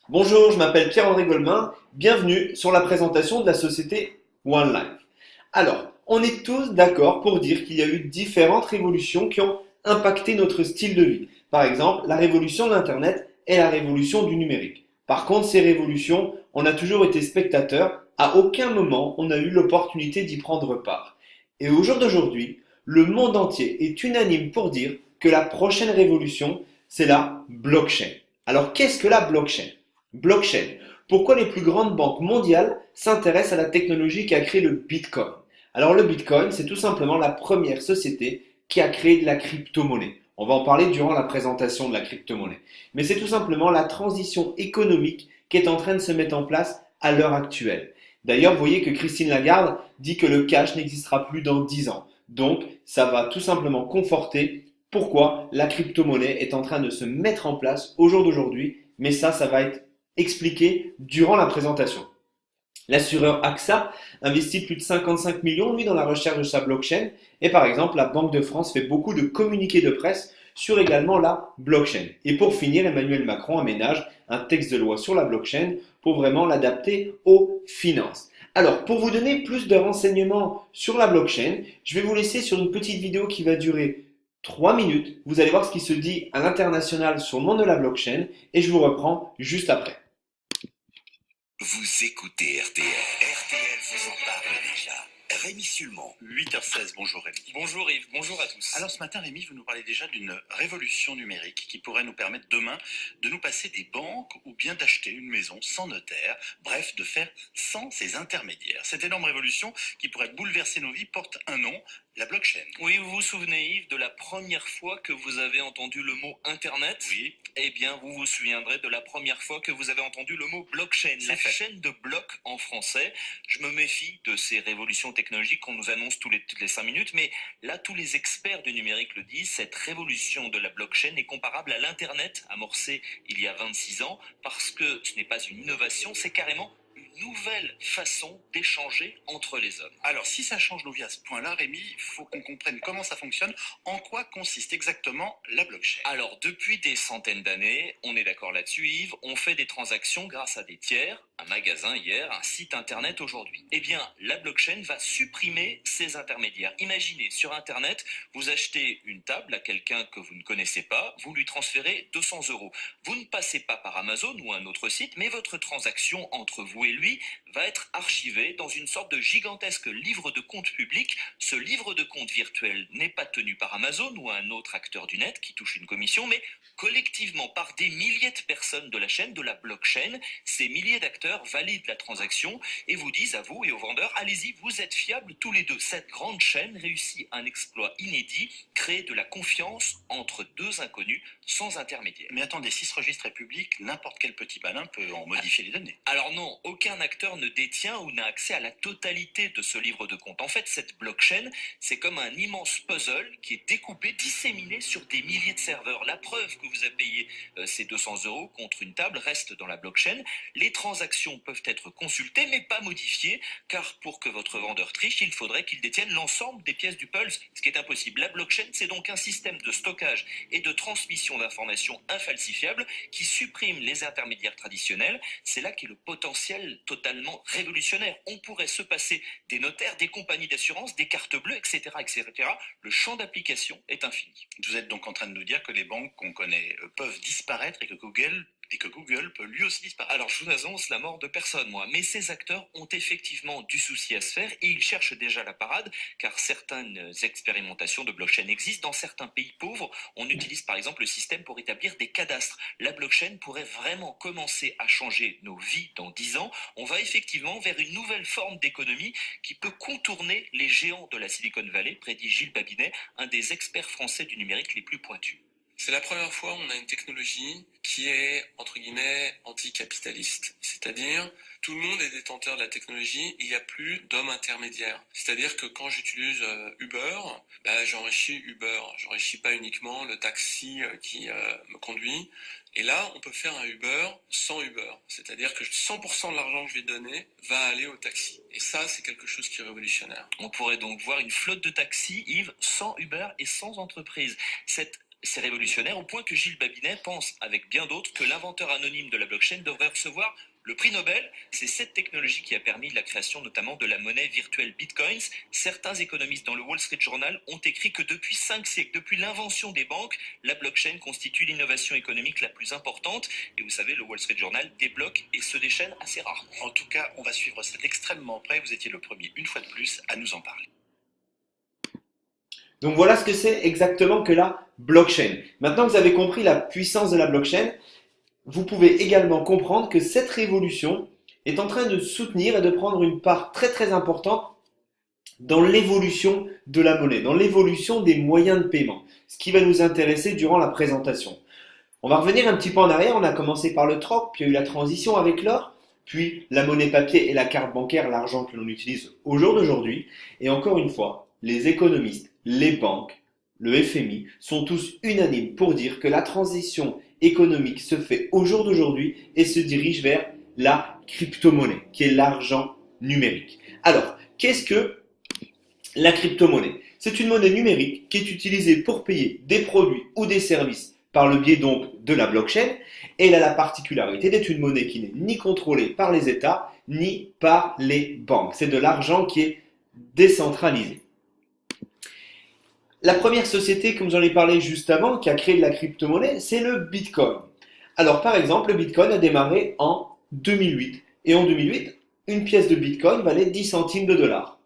Bonjour, je m'appelle Pierre-André Goldman, bienvenue sur la présentation de la société One Life. Alors, on est tous d'accord pour dire qu'il y a eu différentes révolutions qui ont impacté notre style de vie. Par exemple, la révolution de l'Internet et la révolution du numérique. Par contre, ces révolutions, on a toujours été spectateurs, à aucun moment on a eu l'opportunité d'y prendre part. Et au jour d'aujourd'hui, le monde entier est unanime pour dire que la prochaine révolution, c'est la blockchain. Alors, qu'est-ce que la blockchain? Blockchain. Pourquoi les plus grandes banques mondiales s'intéressent à la technologie qui a créé le Bitcoin? Alors le Bitcoin, c'est tout simplement la première société qui a créé de la crypto-monnaie. On va en parler durant la présentation de la crypto-monnaie. Mais c'est tout simplement la transition économique qui est en train de se mettre en place à l'heure actuelle. D'ailleurs, vous voyez que Christine Lagarde dit que le cash n'existera plus dans 10 ans. Donc, ça va tout simplement conforter pourquoi la crypto-monnaie est en train de se mettre en place au jour d'aujourd'hui. Mais ça va être expliqué durant la présentation. L'assureur AXA investit plus de 55 millions, lui, dans la recherche de sa blockchain. Et par exemple, la Banque de France fait beaucoup de communiqués de presse sur également la blockchain. Et pour finir, Emmanuel Macron aménage un texte de loi sur la blockchain pour vraiment l'adapter aux finances. Alors, pour vous donner plus de renseignements sur la blockchain, je vais vous laisser sur une petite vidéo qui va durer 3 minutes. Vous allez voir ce qui se dit à l'international sur le monde de la blockchain et je vous reprends juste après. Vous écoutez RTL. RTL vous en parle déjà. Rémi Sulman. 8h16, bonjour Rémi. Bonjour Yves, bonjour à tous. Alors ce matin, Rémi, vous nous parlez déjà d'une révolution numérique qui pourrait nous permettre demain de nous passer des banques ou bien d'acheter une maison sans notaire, bref, de faire sans ces intermédiaires. Cette énorme révolution qui pourrait bouleverser nos vies porte un nom, la blockchain. Oui, vous vous souvenez Yves de la première fois que vous avez entendu le mot Internet? Oui. Eh bien, vous vous souviendrez de la première fois que vous avez entendu le mot blockchain, la chaîne de blocs en français. Je me méfie de ces révolutions technologiques qu'on nous annonce toutes les 5 minutes, mais là, tous les experts du numérique le disent, cette révolution de la blockchain est comparable à l'Internet amorcé il y a 26 ans, parce que ce n'est pas une innovation, c'est carrément une nouvelle façon d'échanger entre les hommes. Alors, si ça change nos vies à ce point-là, Rémi, il faut qu'on comprenne comment ça fonctionne, en quoi consiste exactement la blockchain. Alors, depuis des centaines d'années, on est d'accord là-dessus Yves, on fait des transactions grâce à des tiers, un magasin hier, un site internet aujourd'hui. Eh bien, la blockchain va supprimer ces intermédiaires. Imaginez, sur internet, vous achetez une table à quelqu'un que vous ne connaissez pas, vous lui transférez 200 euros. Vous ne passez pas par Amazon ou un autre site, mais votre transaction entre vous et lui va être archivée dans une sorte de gigantesque livre de compte public. Ce livre de compte virtuel n'est pas tenu par Amazon ou un autre acteur du net qui touche une commission, mais collectivement par des milliers de personnes de la chaîne, de la blockchain. Ces milliers d'acteurs valident la transaction et vous disent à vous et aux vendeurs, allez-y, vous êtes fiables tous les deux. Cette grande chaîne réussit un exploit inédit, créer de la confiance entre deux inconnus sans intermédiaire. Mais attendez, si ce registre est public, n'importe quel petit malin peut en modifier les données. Alors non, aucun acteur ne détient ou n'a accès à la totalité de ce livre de compte. En fait, cette blockchain, c'est comme un immense puzzle qui est découpé, disséminé sur des milliers de serveurs. La preuve que vous avez payé ces 200 euros contre une table reste dans la blockchain. Les transactions peuvent être consultées mais pas modifiées, car pour que votre vendeur triche, il faudrait qu'il détienne l'ensemble des pièces du puzzle, ce qui est impossible. La blockchain, c'est donc un système de stockage et de transmission d'informations infalsifiables qui supprime les intermédiaires traditionnels. C'est là qu'est le potentiel totalement révolutionnaire. On pourrait se passer des notaires, des compagnies d'assurance, des cartes bleues, etc., etc. Le champ d'application est infini. Vous êtes donc en train de nous dire que les banques qu'on connaît peuvent disparaître et que Google peut lui aussi disparaître. Alors, je vous annonce la mort de personne, moi. Mais ces acteurs ont effectivement du souci à se faire et ils cherchent déjà la parade, car certaines expérimentations de blockchain existent. Dans certains pays pauvres, on utilise par exemple le système pour établir des cadastres. La blockchain pourrait vraiment commencer à changer nos vies dans 10 ans. On va effectivement vers une nouvelle forme d'économie qui peut contourner les géants de la Silicon Valley, prédit Gilles Babinet, un des experts français du numérique les plus pointus. C'est la première fois où on a une technologie qui est, entre guillemets, anticapitaliste. C'est-à-dire, tout le monde est détenteur de la technologie, il n'y a plus d'homme intermédiaire. C'est-à-dire que quand j'utilise Uber, j'enrichis Uber. J'enrichis pas uniquement le taxi qui me conduit. Et là, on peut faire un Uber sans Uber. C'est-à-dire que 100% de l'argent que je vais donner va aller au taxi. Et ça, c'est quelque chose qui est révolutionnaire. On pourrait donc voir une flotte de taxis, Yves, sans Uber et sans entreprise. Cette C'est révolutionnaire au point que Gilles Babinet pense, avec bien d'autres, que l'inventeur anonyme de la blockchain devrait recevoir le prix Nobel. C'est cette technologie qui a permis la création notamment de la monnaie virtuelle Bitcoins. Certains économistes dans le Wall Street Journal ont écrit que depuis 5 siècles, depuis l'invention des banques, la blockchain constitue l'innovation économique la plus importante. Et vous savez, le Wall Street Journal débloque et se déchaîne assez rarement. En tout cas, on va suivre ça d'extrêmement près. Vous étiez le premier, une fois de plus, à nous en parler. Donc voilà ce que c'est exactement que la blockchain. Maintenant que vous avez compris la puissance de la blockchain, vous pouvez également comprendre que cette révolution est en train de soutenir et de prendre une part très très importante dans l'évolution de la monnaie, dans l'évolution des moyens de paiement, ce qui va nous intéresser durant la présentation. On va revenir un petit peu en arrière, on a commencé par le troc, puis il y a eu la transition avec l'or, puis la monnaie papier et la carte bancaire, l'argent que l'on utilise au jour d'aujourd'hui. Et encore une fois, les économistes, les banques, le FMI sont tous unanimes pour dire que la transition économique se fait au jour d'aujourd'hui et se dirige vers la crypto-monnaie, qui est l'argent numérique. Alors, qu'est-ce que la crypto-monnaie? C'est une monnaie numérique qui est utilisée pour payer des produits ou des services par le biais donc de la blockchain. Et elle a la particularité d'être une monnaie qui n'est ni contrôlée par les États, ni par les banques. C'est de l'argent qui est décentralisé. La première société, comme j'en ai parlé juste avant, qui a créé de la crypto-monnaie, c'est le Bitcoin. Alors par exemple, le Bitcoin a démarré en 2008. Et en 2008, une pièce de Bitcoin valait 10 centimes de dollars.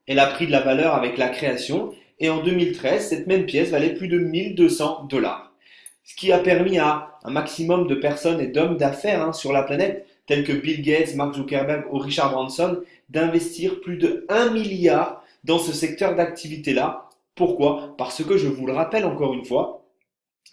Elle a pris de la valeur avec la création et en 2013, cette même pièce valait plus de 1200 dollars. Ce qui a permis à un maximum de personnes et d'hommes d'affaires sur la planète, tels que Bill Gates, Mark Zuckerberg ou Richard Branson, d'investir plus de 1 milliard dans ce secteur d'activité-là. Pourquoi? Parce que, je vous le rappelle encore une fois,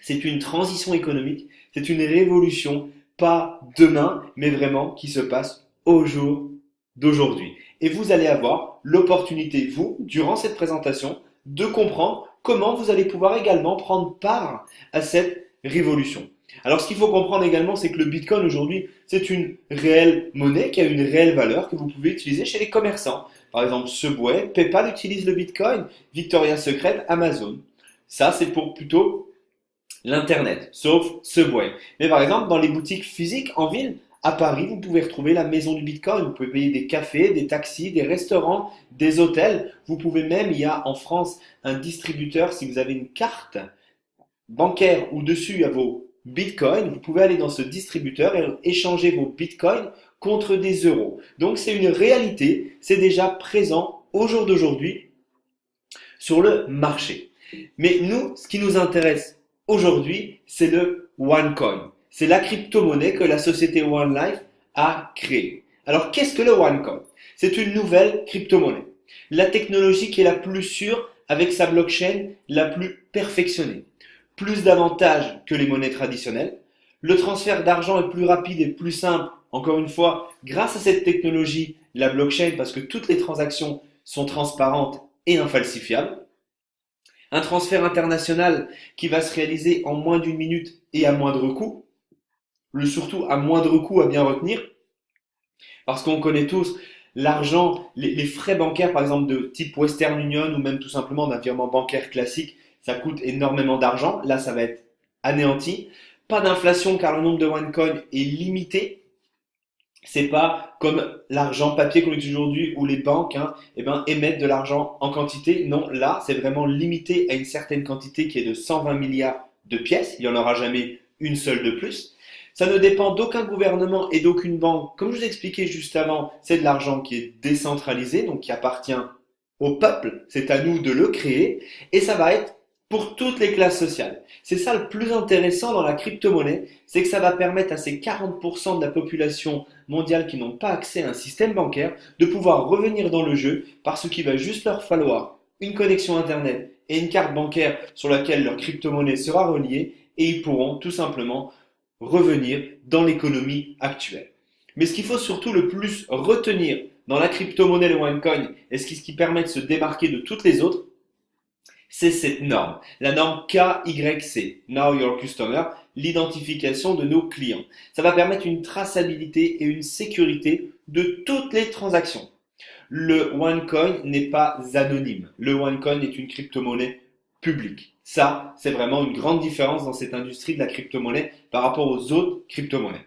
c'est une transition économique, c'est une révolution, pas demain, mais vraiment qui se passe au jour d'aujourd'hui. Et vous allez avoir l'opportunité, vous, durant cette présentation, de comprendre comment vous allez pouvoir également prendre part à cette révolution. Alors, ce qu'il faut comprendre également, c'est que le Bitcoin aujourd'hui, c'est une réelle monnaie qui a une réelle valeur que vous pouvez utiliser chez les commerçants. Par exemple, Subway, PayPal utilise le Bitcoin, Victoria's Secret, Amazon. Ça, c'est pour plutôt l'Internet, sauf Subway. Mais par exemple, dans les boutiques physiques en ville, à Paris, vous pouvez retrouver la maison du Bitcoin. Vous pouvez payer des cafés, des taxis, des restaurants, des hôtels. Vous pouvez même, il y a en France un distributeur, si vous avez une carte bancaire où dessus il y a vos Bitcoin, vous pouvez aller dans ce distributeur et échanger vos Bitcoins contre des euros. Donc c'est une réalité, c'est déjà présent au jour d'aujourd'hui sur le marché. Mais nous, ce qui nous intéresse aujourd'hui, c'est le OneCoin. C'est la crypto-monnaie que la société OneLife a créée. Alors qu'est-ce que le OneCoin? C'est une nouvelle crypto-monnaie. La technologie qui est la plus sûre avec sa blockchain la plus perfectionnée. Plus d'avantages que les monnaies traditionnelles. Le transfert d'argent est plus rapide et plus simple, encore une fois, grâce à cette technologie, la blockchain, parce que toutes les transactions sont transparentes et infalsifiables. Un transfert international qui va se réaliser en moins d'1 minute et à moindre coût. Surtout à moindre coût à bien retenir, parce qu'on connaît tous l'argent, les frais bancaires par exemple de type Western Union ou même tout simplement d'un virement bancaire classique, ça coûte énormément d'argent. Là, ça va être anéanti. Pas d'inflation car le nombre de OneCoin est limité. C'est pas comme l'argent papier qu'on utilise aujourd'hui où les banques émettent de l'argent en quantité. Non, là, c'est vraiment limité à une certaine quantité qui est de 120 milliards de pièces. Il n'y en aura jamais une seule de plus. Ça ne dépend d'aucun gouvernement et d'aucune banque. Comme je vous ai expliqué juste avant, c'est de l'argent qui est décentralisé, donc qui appartient au peuple. C'est à nous de le créer et ça va être pour toutes les classes sociales. C'est ça le plus intéressant dans la crypto-monnaie, c'est que ça va permettre à ces 40% de la population mondiale qui n'ont pas accès à un système bancaire de pouvoir revenir dans le jeu parce qu'il va juste leur falloir une connexion Internet et une carte bancaire sur laquelle leur crypto-monnaie sera reliée et ils pourront tout simplement revenir dans l'économie actuelle. Mais ce qu'il faut surtout le plus retenir dans la crypto-monnaie, le OneCoin, et ce qui permet de se démarquer de toutes les autres, c'est cette norme, la norme KYC, Know Your Customer, l'identification de nos clients. Ça va permettre une traçabilité et une sécurité de toutes les transactions. Le OneCoin n'est pas anonyme. Le OneCoin est une crypto-monnaie publique. Ça, c'est vraiment une grande différence dans cette industrie de la crypto-monnaie par rapport aux autres crypto-monnaies.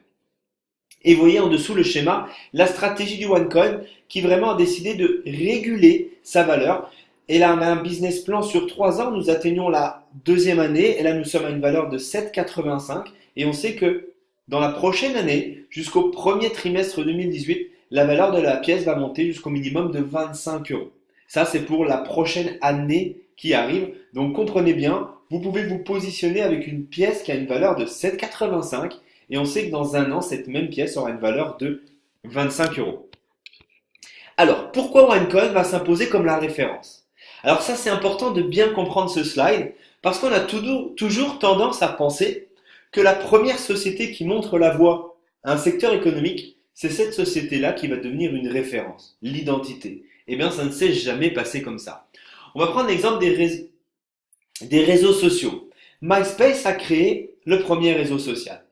Et vous voyez en dessous le schéma, la stratégie du OneCoin qui vraiment a décidé de réguler sa valeur. Et là, on a un business plan sur 3 ans. Nous atteignons la 2e année et là, nous sommes à une valeur de 7,85. Et on sait que dans la prochaine année, jusqu'au premier trimestre 2018, la valeur de la pièce va monter jusqu'au minimum de 25 euros. Ça, c'est pour la prochaine année qui arrive. Donc, comprenez bien, vous pouvez vous positionner avec une pièce qui a une valeur de 7,85 et on sait que dans un an, cette même pièce aura une valeur de 25 euros. Alors, pourquoi OneCoin va s'imposer comme la référence? Alors ça, c'est important de bien comprendre ce slide parce qu'on a toujours tendance à penser que la première société qui montre la voie à un secteur économique, c'est cette société-là qui va devenir une référence, l'identité. Eh bien, ça ne s'est jamais passé comme ça. On va prendre l'exemple des réseaux sociaux. MySpace a créé le premier réseau social.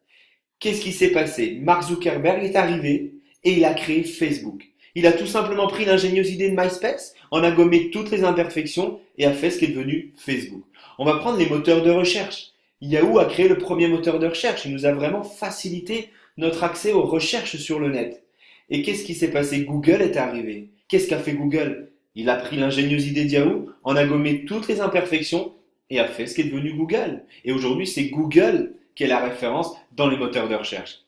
Qu'est-ce qui s'est passé? Mark Zuckerberg est arrivé et il a créé Facebook. Il a tout simplement pris l'ingénieuse idée de MySpace, en a gommé toutes les imperfections et a fait ce qui est devenu Facebook. On va prendre les moteurs de recherche. Yahoo a créé le premier moteur de recherche. Il nous a vraiment facilité notre accès aux recherches sur le net. Et qu'est-ce qui s'est passé? Google est arrivé. Qu'est-ce qu'a fait Google? Il a pris l'ingénieuse idée de Yahoo, en a gommé toutes les imperfections et a fait ce qui est devenu Google. Et aujourd'hui, c'est Google qui est la référence dans les moteurs de recherche.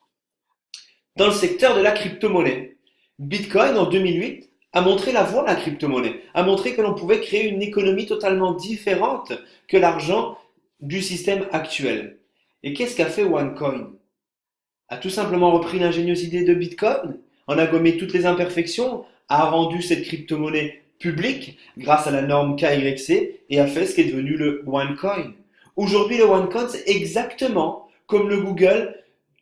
Dans le secteur de la crypto-monnaie, Bitcoin en 2008 a montré la voie à la crypto-monnaie, a montré que l'on pouvait créer une économie totalement différente que l'argent du système actuel. Et qu'est-ce qu'a fait OneCoin? A tout simplement repris l'ingénieuse idée de Bitcoin, en a gommé toutes les imperfections, a rendu cette crypto-monnaie publique grâce à la norme KYC et a fait ce qui est devenu le OneCoin. Aujourd'hui, le OneCoin, c'est exactement comme le Google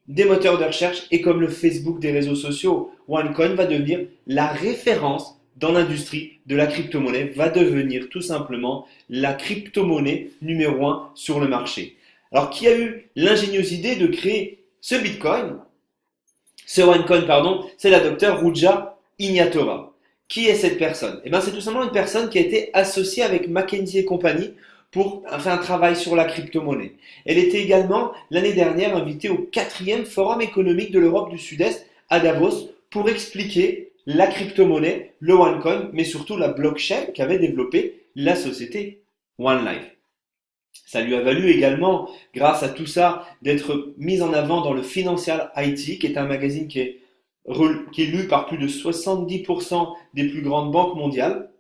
des moteurs de recherche et comme le Facebook des réseaux sociaux. OneCoin va devenir la référence dans l'industrie de la crypto-monnaie, va devenir tout simplement la crypto-monnaie numéro 1 sur le marché. Alors, qui a eu l'ingénieuse idée de créer ce OneCoin, c'est la docteure Ruja Ignatova. Qui est cette personne? Eh bien, c'est tout simplement une personne qui a été associée avec McKinsey & Company pour faire un travail sur la crypto-monnaie. Elle était également, l'année dernière, invitée au 4e Forum économique de l'Europe du Sud-Est à Davos pour expliquer la crypto-monnaie, le OneCoin, mais surtout la blockchain qu'avait développée la société OneLife. Ça lui a valu également, grâce à tout ça, d'être mise en avant dans le Financial IT, qui est un magazine qui est lu par plus de 70% des plus grandes banques mondiales,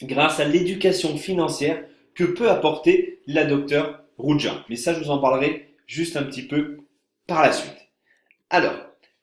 grâce à l'éducation financière que peut apporter la docteure Ruja. Mais ça, je vous en parlerai juste un petit peu par la suite. Alors,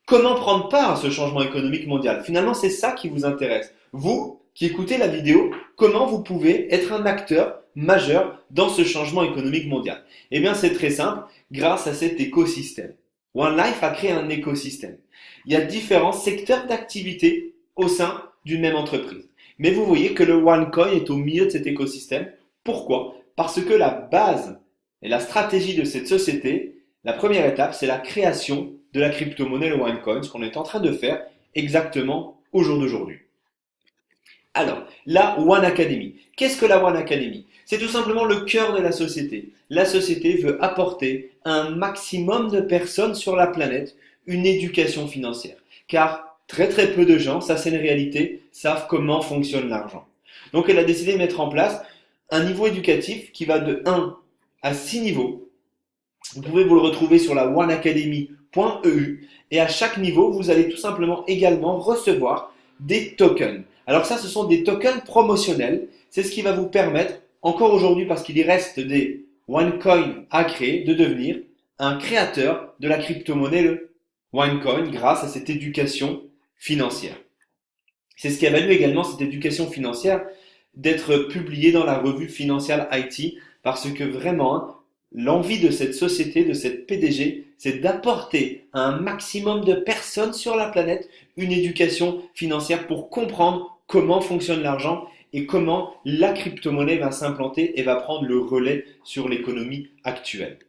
comment prendre part à ce changement économique mondial? Finalement, c'est ça qui vous intéresse. Vous, qui écoutez la vidéo, comment vous pouvez être un acteur majeur dans ce changement économique mondial? Eh bien, c'est très simple, grâce à cet écosystème. OneLife a créé un écosystème. Il y a différents secteurs d'activité au sein d'une même entreprise. Mais vous voyez que le OneCoin est au milieu de cet écosystème. Pourquoi? Parce que la base et la stratégie de cette société, la première étape, c'est la création de la crypto-monnaie, le OneCoin, ce qu'on est en train de faire exactement au jour d'aujourd'hui. Alors, la One Academy. Qu'est-ce que la One Academy? C'est tout simplement le cœur de la société. La société veut apporter à un maximum de personnes sur la planète une éducation financière. Car très très peu de gens, ça c'est une réalité, savent comment fonctionne l'argent. Donc elle a décidé de mettre en place un niveau éducatif qui va de 1 à 6 niveaux. Vous pouvez vous le retrouver sur la oneacademy.eu et à chaque niveau, vous allez tout simplement également recevoir des tokens. Alors ça, ce sont des tokens promotionnels. C'est ce qui va vous permettre, encore aujourd'hui parce qu'il y reste des OneCoin à créer, de devenir un créateur de la crypto-monnaie, le OneCoin, grâce à cette éducation financière. C'est ce qui a valu également cette éducation financière d'être publié dans la revue Financial IT parce que vraiment, l'envie de cette société, de cette PDG, c'est d'apporter à un maximum de personnes sur la planète une éducation financière pour comprendre comment fonctionne l'argent et comment la crypto-monnaie va s'implanter et va prendre le relais sur l'économie actuelle.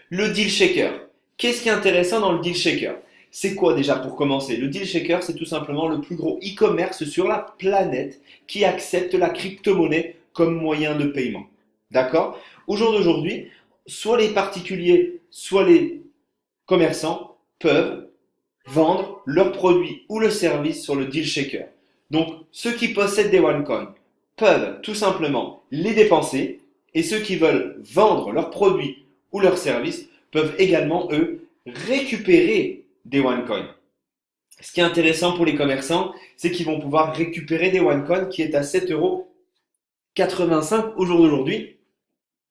Le deal shaker. Qu'est-ce qui est intéressant dans le deal shaker? C'est quoi déjà pour commencer? Le deal shaker, c'est tout simplement le plus gros e-commerce sur la planète qui accepte la crypto-monnaie comme moyen de paiement. D'accord? Au jour d'aujourd'hui, soit les particuliers, soit les commerçants peuvent vendre leurs produits ou le service sur le deal shaker. Donc, ceux qui possèdent des OneCoin peuvent tout simplement les dépenser et ceux qui veulent vendre leurs produits ou leurs services peuvent également, eux, récupérer des OneCoin. Ce qui est intéressant pour les commerçants, c'est qu'ils vont pouvoir récupérer des OneCoin qui est à 7,85 € au jour d'aujourd'hui.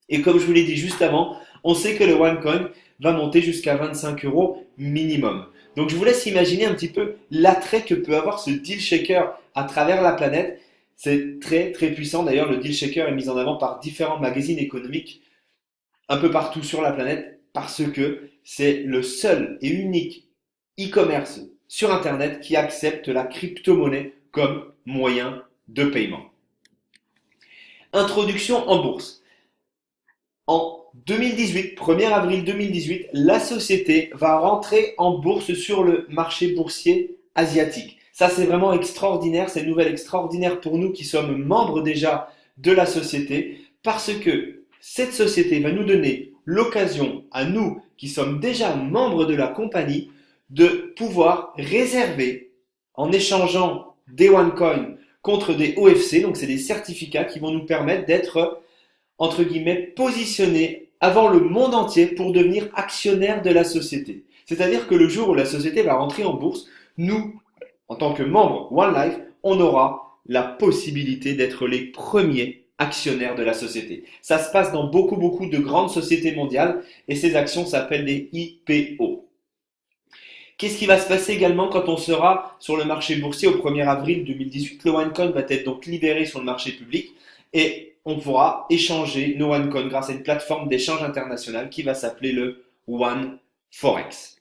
Et comme je vous l'ai dit juste avant, on sait que le OneCoin va monter jusqu'à 25 € minimum. Donc je vous laisse imaginer un petit peu l'attrait que peut avoir ce deal shaker à travers la planète. C'est très très puissant. D'ailleurs, le deal shaker est mis en avant par différents magazines économiques un peu partout sur la planète parce que c'est le seul et unique e-commerce sur Internet qui accepte la crypto-monnaie comme moyen de paiement. Introduction en bourse. En 2018, 1er avril 2018, la société va rentrer en bourse sur le marché boursier asiatique. Ça, c'est vraiment extraordinaire, c'est une nouvelle extraordinaire pour nous qui sommes membres déjà de la société parce que cette société va nous donner l'occasion à nous qui sommes déjà membres de la compagnie de pouvoir réserver en échangeant des OneCoin contre des OFC, donc c'est des certificats qui vont nous permettre d'être entre guillemets positionnés avant le monde entier pour devenir actionnaire de la société. C'est-à-dire que le jour où la société va rentrer en bourse, nous, en tant que membres OneLife, on aura la possibilité d'être les premiers actionnaires de la société. Ça se passe dans beaucoup de grandes sociétés mondiales et ces actions s'appellent des IPO. Qu'est-ce qui va se passer également quand on sera sur le marché boursier au 1er avril 2018? Le OneCoin va être donc libéré sur le marché public et on pourra échanger nos OneCoin grâce à une plateforme d'échange internationale qui va s'appeler le OneForex.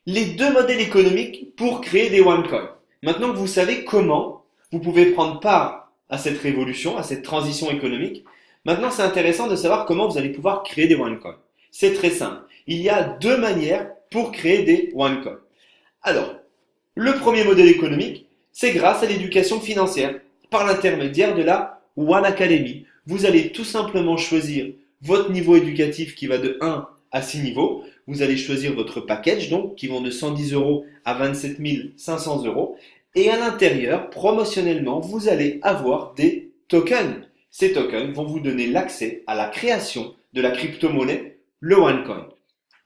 Les deux modèles économiques pour créer des OneCoin. Maintenant que vous savez comment vous pouvez prendre part à cette révolution, à cette transition économique, maintenant c'est intéressant de savoir comment vous allez pouvoir créer des OneCoin. C'est très simple. Il y a deux manières pour créer des OneCoin. Alors, le premier modèle économique, c'est grâce à l'éducation financière, par l'intermédiaire de la One Academy. Vous allez tout simplement choisir votre niveau éducatif qui va de 1 à 6 niveaux. Vous allez choisir votre package, donc, qui vont de 110 € à 27 500 €. Et à l'intérieur, promotionnellement, vous allez avoir des tokens. Ces tokens vont vous donner l'accès à la création de la crypto-monnaie, le OneCoin.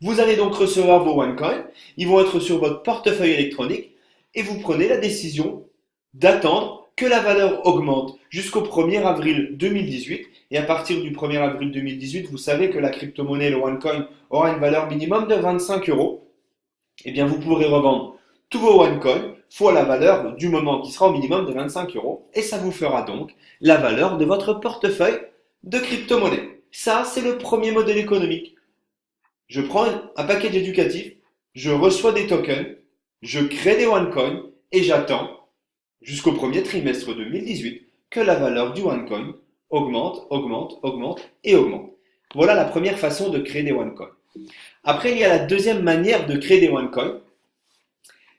Vous allez donc recevoir vos OneCoin, ils vont être sur votre portefeuille électronique et vous prenez la décision d'attendre que la valeur augmente jusqu'au 1er avril 2018. Et à partir du 1er avril 2018, vous savez que la crypto-monnaie, le OneCoin, aura une valeur minimum de 25 €. Eh bien, vous pourrez revendre tous vos OneCoin fois la valeur du moment qui sera au minimum de 25 € et ça vous fera donc la valeur de votre portefeuille de crypto-monnaie. Ça, c'est le premier modèle économique. Je prends un package éducatif, je reçois des tokens, je crée des OneCoin et j'attends jusqu'au premier trimestre 2018 que la valeur du OneCoin augmente. Voilà la première façon de créer des OneCoin. Après, il y a la deuxième manière de créer des OneCoin,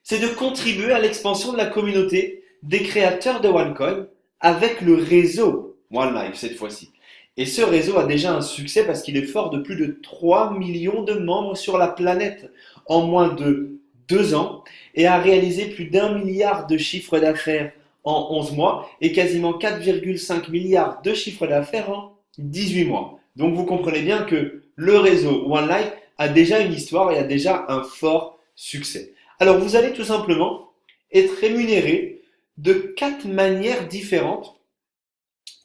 c'est de contribuer à l'expansion de la communauté des créateurs de OneCoin avec le réseau OneLife cette fois-ci. Et ce réseau a déjà un succès parce qu'il est fort de plus de 3 millions de membres sur la planète en moins de 2 ans et a réalisé plus d'1 milliard de chiffre d'affaires en 11 mois et quasiment 4,5 milliards de chiffre d'affaires en 18 mois. Donc vous comprenez bien que le réseau OneLife a déjà une histoire et a déjà un fort succès. Alors vous allez tout simplement être rémunéré de 4 manières différentes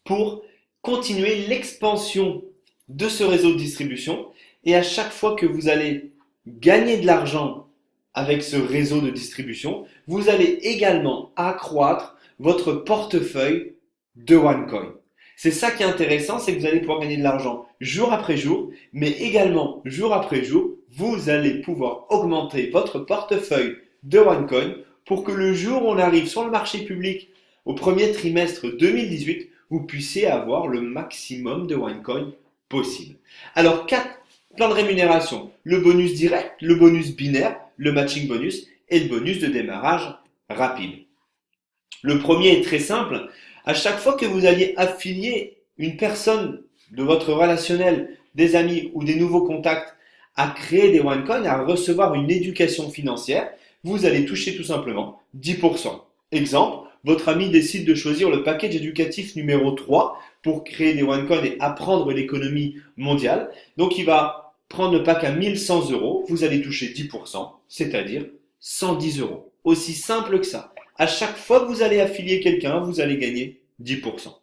pour continuer l'expansion de ce réseau de distribution et à chaque fois que vous allez gagner de l'argent avec ce réseau de distribution, vous allez également accroître votre portefeuille de OneCoin. C'est ça qui est intéressant, c'est que vous allez pouvoir gagner de l'argent jour après jour, mais également jour après jour, vous allez pouvoir augmenter votre portefeuille de OneCoin pour que le jour où on arrive sur le marché public au premier trimestre 2018, vous puissiez avoir le maximum de OneCoin possible. Alors, 4 plans de rémunération. Le bonus direct, le bonus binaire, le matching bonus et le bonus de démarrage rapide. Le premier est très simple. À chaque fois que vous alliez affilier une personne de votre relationnel, des amis ou des nouveaux contacts à créer des OneCoin, à recevoir une éducation financière, vous allez toucher tout simplement 10%. Exemple, votre ami décide de choisir le package éducatif numéro 3 pour créer des OneCoin et apprendre l'économie mondiale. Donc il va prendre le pack à 1100 euros, vous allez toucher 10%, c'est-à-dire 110 euros. Aussi simple que ça. À chaque fois que vous allez affilier quelqu'un, vous allez gagner 10%.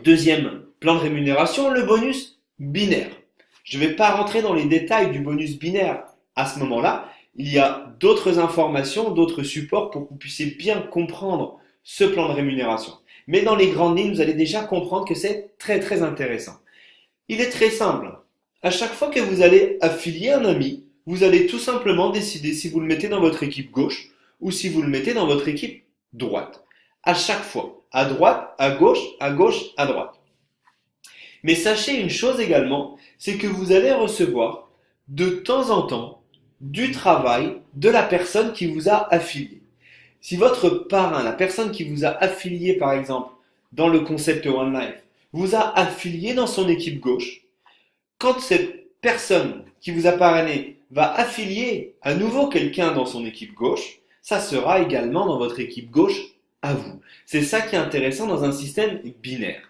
Deuxième plan de rémunération, le bonus binaire. Je ne vais pas rentrer dans les détails du bonus binaire à ce moment-là. Il y a d'autres informations, d'autres supports pour que vous puissiez bien comprendre ce plan de rémunération. Mais dans les grandes lignes, vous allez déjà comprendre que c'est très très intéressant. Il est très simple. À chaque fois que vous allez affilier un ami, vous allez tout simplement décider si vous le mettez dans votre équipe gauche ou si vous le mettez dans votre équipe droite. À chaque fois. À droite, à gauche, à gauche, à droite. Mais sachez une chose également, c'est que vous allez recevoir de temps en temps du travail de la personne qui vous a affilié. Si votre parrain, la personne qui vous a affilié par exemple dans le concept One Life, vous a affilié dans son équipe gauche, quand cette personne qui vous a parrainé va affilier à nouveau quelqu'un dans son équipe gauche, ça sera également dans votre équipe gauche à vous. C'est ça qui est intéressant dans un système binaire.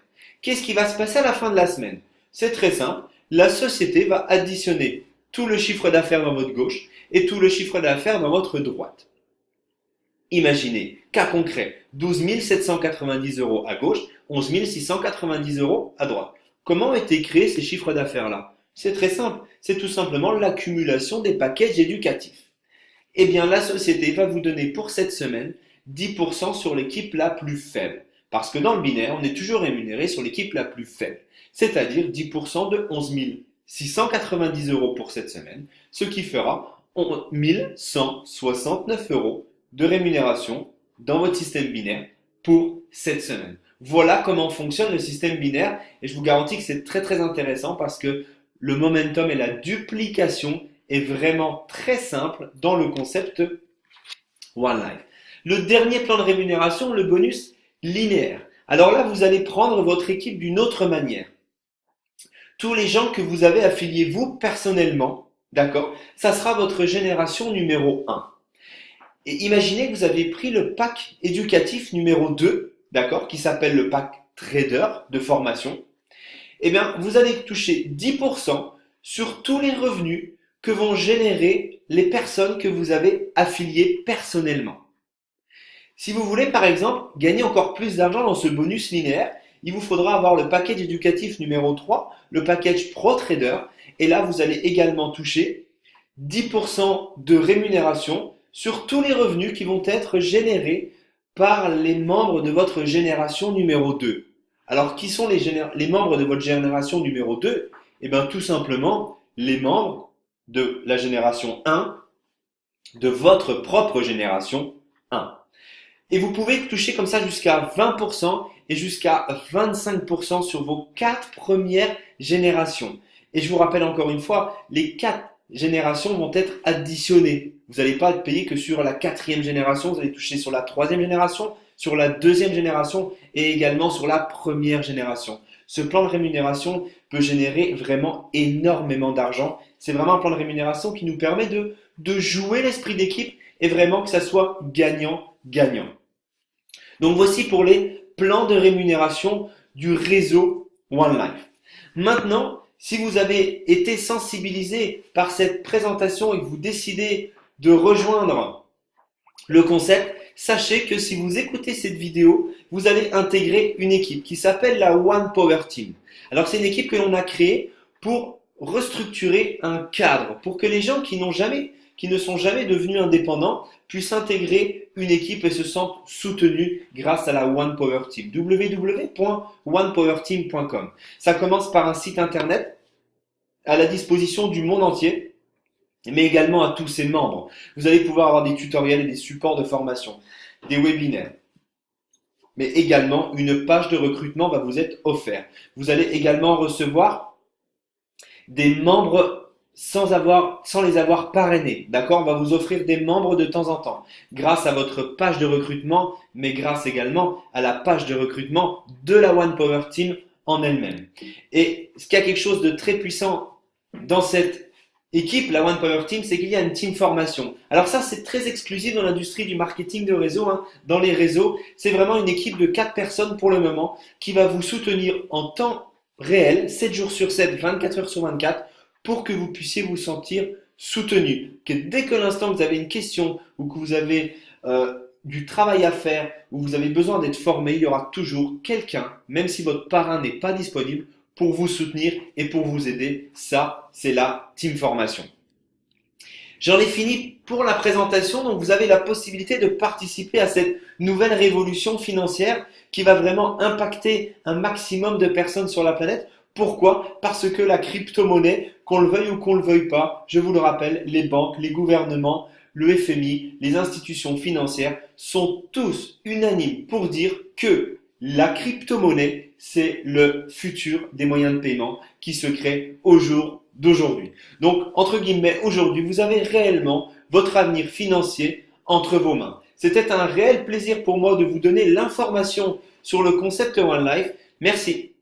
Qu'est-ce qui va se passer à la fin de la semaine? C'est très simple. La société va additionner tout le chiffre d'affaires dans votre gauche et tout le chiffre d'affaires dans votre droite. Imaginez, cas concret, 12 790 euros à gauche, 11 690 euros à droite. Comment ont été créés ces chiffres d'affaires-là? C'est très simple, c'est tout simplement l'accumulation des packages éducatifs. Eh bien, la société va vous donner pour cette semaine 10% sur l'équipe la plus faible. Parce que dans le binaire, on est toujours rémunéré sur l'équipe la plus faible. C'est-à-dire 10% de 11 690 euros pour cette semaine, ce qui fera 1169 euros de rémunération dans votre système binaire pour cette semaine. Voilà comment fonctionne le système binaire et je vous garantis que c'est très très intéressant parce que le momentum et la duplication est vraiment très simple dans le concept One Life. Le dernier plan de rémunération, le bonus linéaire. Alors là, vous allez prendre votre équipe d'une autre manière. Tous les gens que vous avez affiliés vous personnellement, d'accord, ça sera votre génération numéro 1. Et imaginez que vous avez pris le pack éducatif numéro 2, d'accord, qui s'appelle le pack trader de formation. Eh bien, vous allez toucher 10% sur tous les revenus que vont générer les personnes que vous avez affiliées personnellement. Si vous voulez, par exemple, gagner encore plus d'argent dans ce bonus linéaire, il vous faudra avoir le package éducatif numéro 3, le package Pro Trader, et là, vous allez également toucher 10% de rémunération sur tous les revenus qui vont être générés par les membres de votre génération numéro 2. Alors, qui sont les membres de votre génération numéro 2? Eh bien, tout simplement, les membres de la génération 1, de votre propre génération 1. Et vous pouvez toucher comme ça jusqu'à 20% et jusqu'à 25% sur vos 4 premières générations. Et je vous rappelle encore une fois, les 4 générations vont être additionnées. Vous n'allez pas être payé que sur la 4e génération, vous allez toucher sur la 3e génération, sur la 2e génération et également sur la 1re génération. Ce plan de rémunération peut générer vraiment énormément d'argent. C'est vraiment un plan de rémunération qui nous permet de jouer l'esprit d'équipe et vraiment que ça soit gagnant-gagnant. Donc voici pour les plans de rémunération du réseau One Life. Maintenant, si vous avez été sensibilisé par cette présentation et que vous décidez de rejoindre le concept, sachez que si vous écoutez cette vidéo, vous allez intégrer une équipe qui s'appelle la One Power Team. Alors c'est une équipe que l'on a créée pour restructurer un cadre, pour que les gens qui ne sont jamais devenus indépendants puissent intégrer une équipe et se sentent soutenus grâce à la One Power Team. www.onepowerteam.com. Ça commence par un site internet à la disposition du monde entier, mais également à tous ses membres. Vous allez pouvoir avoir des tutoriels et des supports de formation, des webinaires. Mais également, une page de recrutement va vous être offerte. Vous allez également recevoir des membres sans les avoir parrainés. D'accord? On va vous offrir des membres de temps en temps, grâce à votre page de recrutement, mais grâce également à la page de recrutement de la One Power Team en elle-même. Et ce qu'il y a quelque chose de très puissant dans cette équipe, la One Power Team, c'est qu'il y a une team formation. Alors ça, c'est très exclusif dans l'industrie du marketing de réseau. Dans les réseaux, c'est vraiment une équipe de 4 personnes pour le moment qui va vous soutenir en temps réel, 7 jours sur 7, 24 heures sur 24, pour que vous puissiez vous sentir soutenu. Que dès que l'instant que vous avez une question ou que vous avez du travail à faire ou vous avez besoin d'être formé, il y aura toujours quelqu'un, même si votre parrain n'est pas disponible, pour vous soutenir et pour vous aider. Ça, c'est la team formation. J'en ai fini pour la présentation, donc vous avez la possibilité de participer à cette nouvelle révolution financière qui va vraiment impacter un maximum de personnes sur la planète. Pourquoi? Parce que la crypto-monnaie, qu'on le veuille ou qu'on le veuille pas, je vous le rappelle, les banques, les gouvernements, le FMI, les institutions financières sont tous unanimes pour dire que la crypto-monnaie, c'est le futur des moyens de paiement qui se crée au jour d'aujourd'hui. Donc, entre guillemets, aujourd'hui, vous avez réellement votre avenir financier entre vos mains. C'était un réel plaisir pour moi de vous donner l'information sur le concept One Life. Merci.